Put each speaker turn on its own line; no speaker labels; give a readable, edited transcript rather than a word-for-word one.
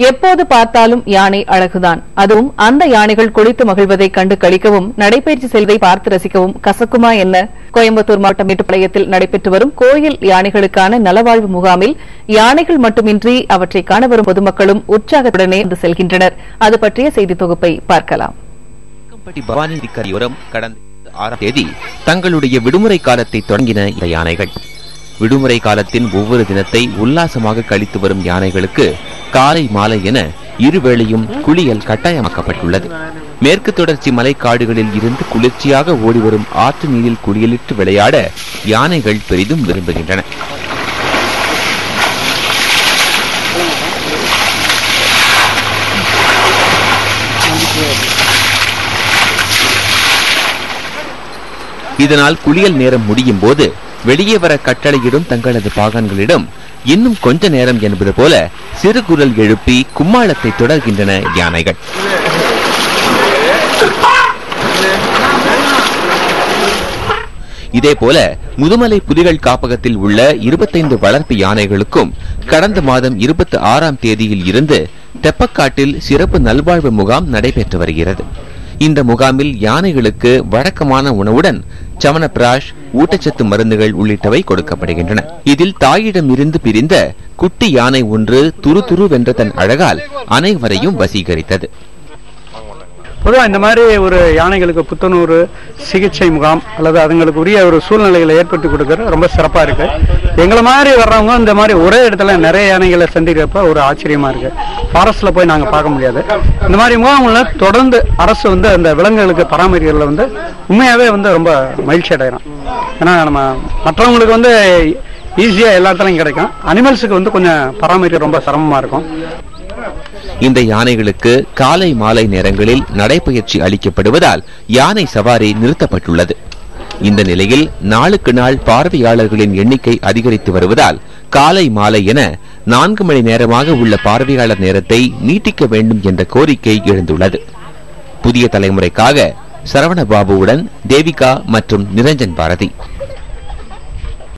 எப்போது பார்த்தாலும் யானை அழகுதான். அதுவும் அந்த யானைகள் குளித்து மகிழ்வதை கண்டு களிக்கவும் நடைபயிற்சி செல்வதை பார்த்து ரசிக்கவும் கசக்குமா என்ன? கோயம்புத்தூர் மாவட்டம் மேட்டுப்பாளையத்தில் நடைபெற்று வரும் கோயில் யானைகளுக்கான நலவாழ்வு முகாமில் யானைகள் மட்டுமின்றி அவற்றை காண வரும் பொதுமக்களும் உற்சாகத்துடனே வந்து செல்கின்றனர். அது பற்றிய செய்தி தொகுப்பை பார்க்கலாம்.
பவானி கரையோரம் கடந்த 6ஆம் தேதி தங்களுடைய விடுமுறை காலத்தை தொடங்கின இந்த யானைகள். விடுமுறை காலத்தின் ஒவ்வொரு தினத்தை உல்லாசமாக கழித்து வரும் யானைகளுக்கு காலை மாலை என இருவேளையும் குளியல் கட்டாயமாக்கப்பட்டுள்ளது. மேற்கு தொடர்ச்சி மலைக்காடுகளில் இருந்து குளிர்ச்சியாக ஓடிவரும் ஆற்று நீரில் குளியலிட்டு விளையாட யானைகள் பெரிதும் விரும்புகின்றன. இதனால் குளியல் நேரம் முடியும் போது வெளியே வர கட்டளையிடும் தங்களது பாகன்களிடம் இன்னும் கொஞ்ச நேரம் என்பது போல சிறு குரல் எழுப்பி கும்மாளத்தை தொடர்கின்றன யானைகள். இதேபோல முதுமலை புலிகள் காப்பகத்தில் உள்ள 25 வளர்ப்பு யானைகளுக்கும் கடந்த மாதம் 26ஆம் தேதியில் இருந்து தெப்பக்காட்டில் சிறப்பு நல்வாழ்வு முகாம் நடைபெற்று வருகிறது. இந்த முகாமில் யானைகளுக்கு வழக்கமான உணவுடன் சமனப்பிராஷ், ஊட்டச்சத்து மருந்துகள் உள்ளிட்டவை கொடுக்கப்படுகின்றன. இதில் தாயிடம் இருந்து பிரிந்த குட்டி யானை ஒன்று துரு வென்ற தன் அழகால் அனைவரையும் வசீகரித்தது.
பொதுவாக இந்த மாதிரி ஒரு யானைகளுக்கு புத்துணர்வு சிகிச்சை முகாம் அல்லது அதுங்களுக்கு உரிய ஒரு சூழ்நிலைகளை ஏற்படுத்தி கொடுக்கறது ரொம்ப சிறப்பா இருக்கு. எங்களை மாதிரி வர்றவங்க இந்த மாதிரி ஒரே இடத்துல நிறைய யானைகளை சந்திக்கிறப்ப ஒரு ஆச்சரியமா இருக்கு. ஃபாரஸ்ட்ல போய் நாங்க பார்க்க முடியாது. இந்த மாதிரி முகாம்ல தொடர்ந்து அரசு அந்த விலங்குகளுக்கு பராமரிக்கிறதுல உண்மையாவே ரொம்ப மகிழ்ச்சி அடைகிறோம். ஏன்னா நம்ம மற்றவங்களுக்கு ஈஸியா எல்லா இடத்துலையும் கிடைக்கும். அனிமல்ஸுக்கு கொஞ்சம் பராமரிக்க ரொம்ப சிரமமா இருக்கும்.
இந்த யானைகளுக்கு காலை மாலை நேரங்களில் நடைபயிற்சி அளிக்கப்படுவதால் யானை சவாரி நிறுத்தப்பட்டுள்ளது. இந்த நிலையில் நாளுக்கு நாள் பார்வையாளர்களின் எண்ணிக்கை அதிகரித்து வருவதால் காலை மாலை என 4 மணி நேரமாக உள்ள பார்வையாளர் நேரத்தை நீட்டிக்க வேண்டும் என்ற கோரிக்கை எழுந்துள்ளது. புதிய தலைமுறைக்காக சரவணபாபுவுடன் தேவிகா மற்றும் நிரஞ்சன் பாரதி.